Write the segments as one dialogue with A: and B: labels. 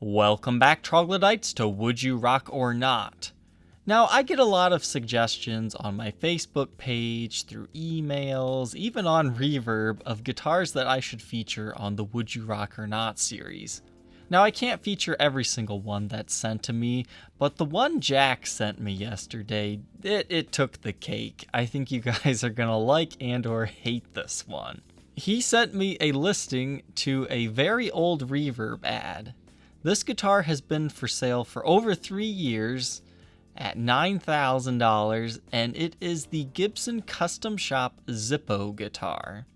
A: Welcome back, troglodytes, to Would You Rock or Not? Now, I get a lot of suggestions on my Facebook page, through emails, even on Reverb, of guitars that I should feature on the Would You Rock or Not series. Now, I can't feature every single one that's sent to me, but the one Jack sent me yesterday, it took the cake. I think you guys are gonna like and or hate this one. He sent me a listing to a very old Reverb ad. This guitar has been for sale for over 3 years at $9,000, and it is the Gibson Custom Shop Zippo guitar.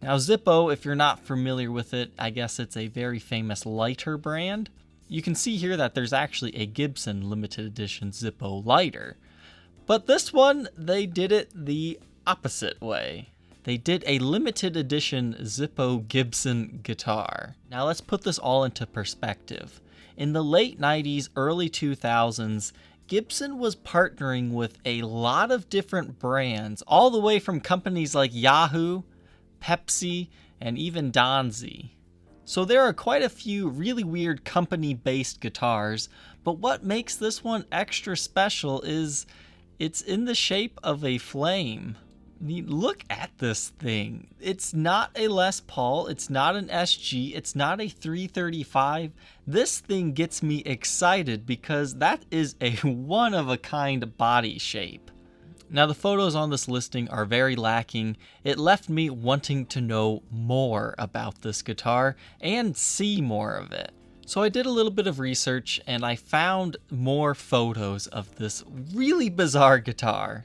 A: Now Zippo, if you're not familiar with it, I guess it's a very famous lighter brand. You can see here that there's actually a Gibson limited edition Zippo lighter. But this one, they did it the opposite way. They did a limited edition Zippo Gibson guitar. Now let's put this all into perspective. In the late 90s, early 2000s, Gibson was partnering with a lot of different brands, all the way from companies like Yahoo, Pepsi, and even Donzi. So there are quite a few really weird company-based guitars, but what makes this one extra special is it's in the shape of a flame. Look at this thing. It's not a Les Paul, it's not an SG, it's not a 335. This thing gets me excited because that is a one-of-a-kind body shape. Now the photos on this listing are very lacking. It left me wanting to know more about this guitar and see more of it. So I did a little bit of research and I found more photos of this really bizarre guitar.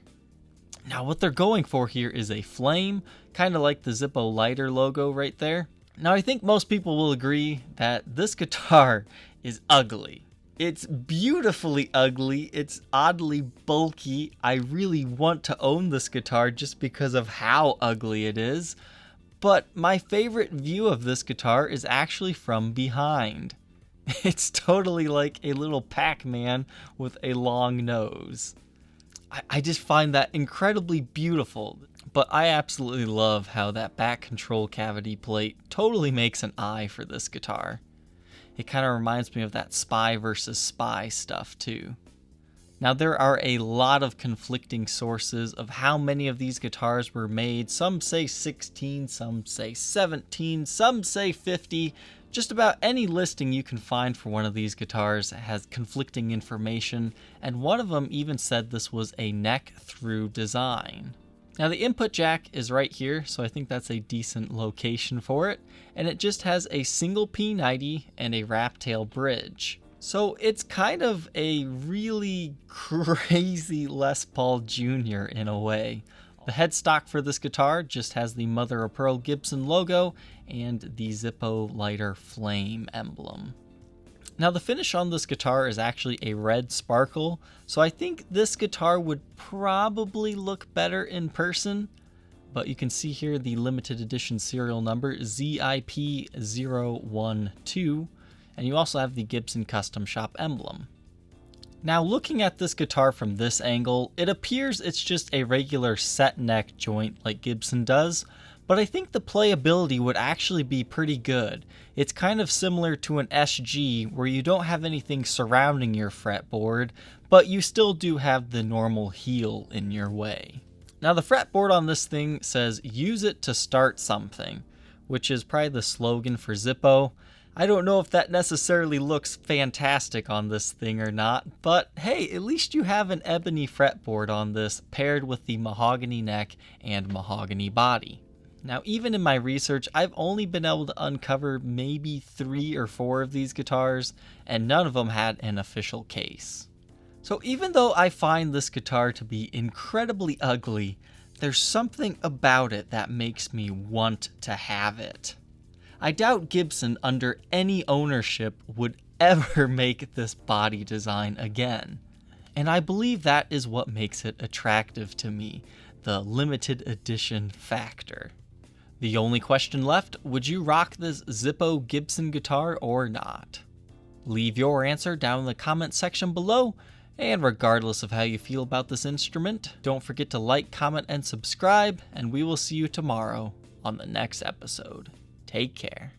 A: Now what they're going for here is a flame, kind of like the Zippo lighter logo right there. Now I think most people will agree that this guitar is ugly. It's beautifully ugly, it's oddly bulky. I really want to own this guitar just because of how ugly it is. But my favorite view of this guitar is actually from behind. It's totally like a little Pacman with a long nose. I just find that incredibly beautiful, but I absolutely love how that back control cavity plate totally makes an eye for this guitar. It kind of reminds me of that Spy versus Spy stuff too. Now there are a lot of conflicting sources of how many of these guitars were made. Some say 16, some say 17, some say 50. Just about any listing you can find for one of these guitars has conflicting information, and one of them even said this was a neck-through design. Now the input jack is right here, so I think that's a decent location for it, and it just has a single P90 and a wrap tail bridge. So it's kind of a really crazy Les Paul Jr. in a way. The headstock for this guitar just has the mother of pearl Gibson logo and the Zippo lighter flame emblem. Now the finish on this guitar is actually a red sparkle, so I think this guitar would probably look better in person, but you can see here the limited edition serial number ZIP012, and you also have the Gibson Custom Shop emblem. Now looking at this guitar from this angle, it appears it's just a regular set neck joint like Gibson does, but I think the playability would actually be pretty good. It's kind of similar to an SG where you don't have anything surrounding your fretboard, but you still do have the normal heel in your way. Now the fretboard on this thing says use it to start something, which is probably the slogan for Zippo. I don't know if that necessarily looks fantastic on this thing or not, but hey, at least you have an ebony fretboard on this paired with the mahogany neck and mahogany body. Now even in my research, I've only been able to uncover maybe 3 or 4 of these guitars, and none of them had an official case. So even though I find this guitar to be incredibly ugly, there's something about it that makes me want to have it. I doubt Gibson under any ownership would ever make this body design again. And I believe that is what makes it attractive to me, the limited edition factor. The only question left, would you rock this Zippo Gibson guitar or not? Leave your answer down in the comment section below, and regardless of how you feel about this instrument, don't forget to like, comment, and subscribe, and we will see you tomorrow on the next episode. Take care.